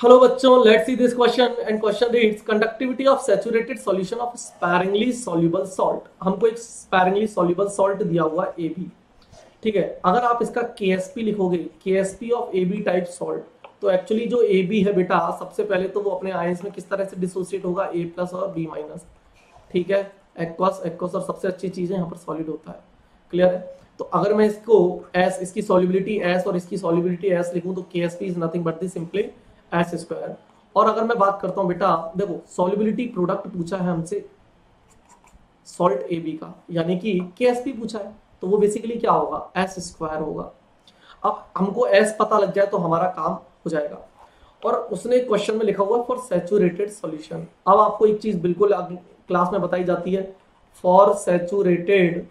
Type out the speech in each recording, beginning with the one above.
Hello बच्चों, let's see this question and question reads conductivity of saturated solution of sparingly soluble salt. हमको एक sparingly soluble salt दिया हुआ है AB। ठीक है, अगर आप इसका KSP लिखोगे, KSP of AB type salt, तो एक्चुअली जो AB है बेटा, सबसे पहले तो वो अपने आयंस में किस तरह से डिसोसिएट होगा, A+ और B-। ठीक है, एक्वस एक्वस, और सबसे अच्छी चीज है यहाँ पर सॉलिड होता है। क्लियर है? तो अगर मैं इसको S, इसकी सॉल्युबिलिटी S और इसकी सॉल्युबिलिटी S लिखूं तो KSP is nothing but the simply S²। और अगर मैं बात करता हूं बेटा, देखो सॉल्युबिलिटी प्रोडक्ट पूछा है हमसे सॉल्ट AB का, यानी कि KSP पूछा है, तो वो बेसिकली क्या होगा, S² होगा। अब हमको S पता लग जाए तो हमारा काम हो जाएगा। और उसने क्वेश्चन में लिखा हुआ फॉर सैचुरेटेड सॉल्यूशन। अब आपको एक चीज बिल्कुल क्लास में बताई जाती है, for saturated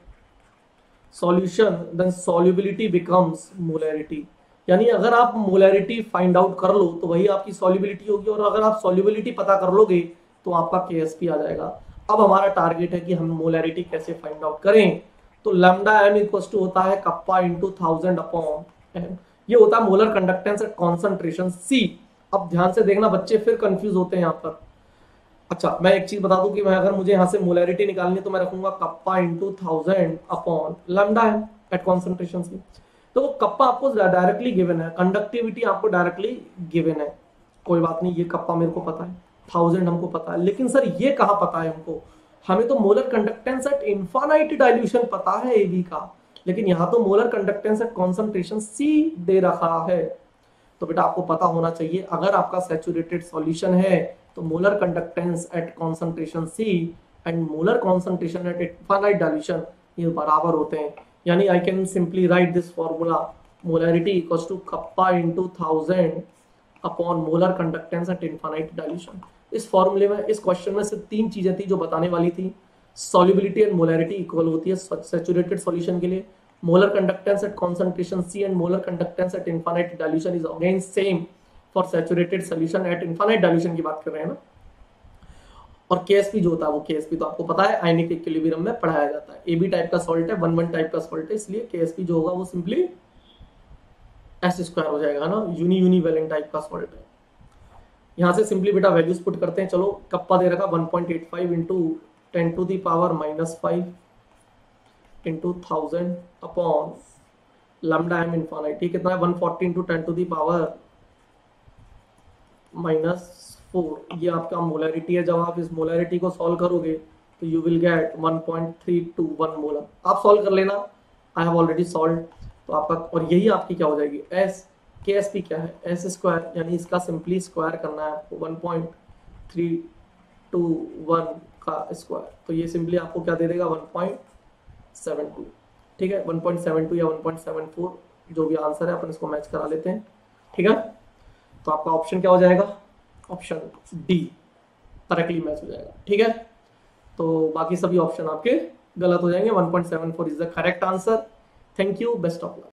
solution then solubility becomes molarity. यानी अगर आप मोलैरिटी फाइंड आउट कर लो तो वही आपकी सॉल्युबिलिटी होगी, और अगर आप सॉल्युबिलिटी पता कर लोगे तो आपका KSP आ जाएगा। अब हमारा टारगेट है कि हम मोलैरिटी कैसे फाइंड आउट करें। तो लैम्डा m इक्वल टू होता है कप्पा इंटू 1000 अपॉन m। ये होता है molar conductance at concentration C। अब ध्यान से देखना बच्चे, फिर कंफ्यूज होते हैं यहाँ पर। अच्छा, मैं एक चीज बता दूं कि मैं अगर मुझे यहाँ से मोलैरिटी निकालनी है तो मैं रखूंगा kappa into 1000 upon lambda m at concentration C। तो वो कप्पा आपको डायरेक्टली गिवन है, कंडक्टिविटी आपको डायरेक्टली गिवन है, कोई बात नहीं, ये कप्पा मेरे को पता है, 1000 हमको पता है, लेकिन सर ये कहाँ पता है हमको, हमें तो molar conductance at infinite dilution पता है AB का, लेकिन यहाँ तो molar conductance at concentration C दे रखा है। तो बेटा आपको पता होना चाहिए, अगर आपका सैचुरेटेड सॉल्यूशन है तो molar conductance at concentration C and molar concentration at infinite dilution ये बराबर होते हैं। यानी I can simply write this formula, molarity equals to kappa into 1000 upon molar conductance at infinite dilution. इस फॉर्मूले में, इस क्वेश्चन में सिर्फ 3 चीजें थी जो बताने वाली थी। सॉल्युबिलिटी एंड मोलैरिटी इक्वल होती है सैचुरेटेड सॉल्यूशन के लिए, molar conductance at concentration C and molar conductance at infinite dilution is again same for saturated solution at infinite dilution की बात कर रहे हैं ना। और KSP जो होता है, वो KSP तो आपको पता है आयनिक इक्विलिब्रियम में पढ़ाया जाता है। AB टाइप का सॉल्ट है, 1,1 टाइप का सॉल्ट है, इसलिए KSP जो होगा वो सिंपली S² हो जाएगा ना, यूनिवैलेंट टाइप का सॉल्ट है। यहाँ से सिंपली बेटा वैल्यूज पुट करते हैं। चलो, कप्पा दे रखा 1.85 into 10 to the power -5 into 1000 upon lambda m infinite, कितना है 140 इंटू 10 टू दी पावर -4। ये आपका मोलैरिटी है। जब आप इस मोलैरिटी को सॉल्व करोगे तो यू विल गेट 1.321 मोलर। आप सॉल्व कर लेना, आई हैव ऑलरेडी सॉल्व। तो आपका, और यही आपकी क्या हो जाएगी, KSP क्या है, S², यानी इसका सिंपली स्क्वायर करना है आपको, 1.321 का स्क्वायर, तो ये सिंपली आपको क्या दे देगा, 1.72। ठीक है, 1.72 या 1.74 जो भी आंसर है, अपन इसको मैच करा लेते हैं। ठीक है, तो आपका ऑप्शन क्या हो जाएगा, ऑप्शन D करेक्टली मैच हो जाएगा। ठीक है, तो बाकी सभी ऑप्शन आपके गलत हो जाएंगे। 1.74 is the correct answer. Thank you, best of luck.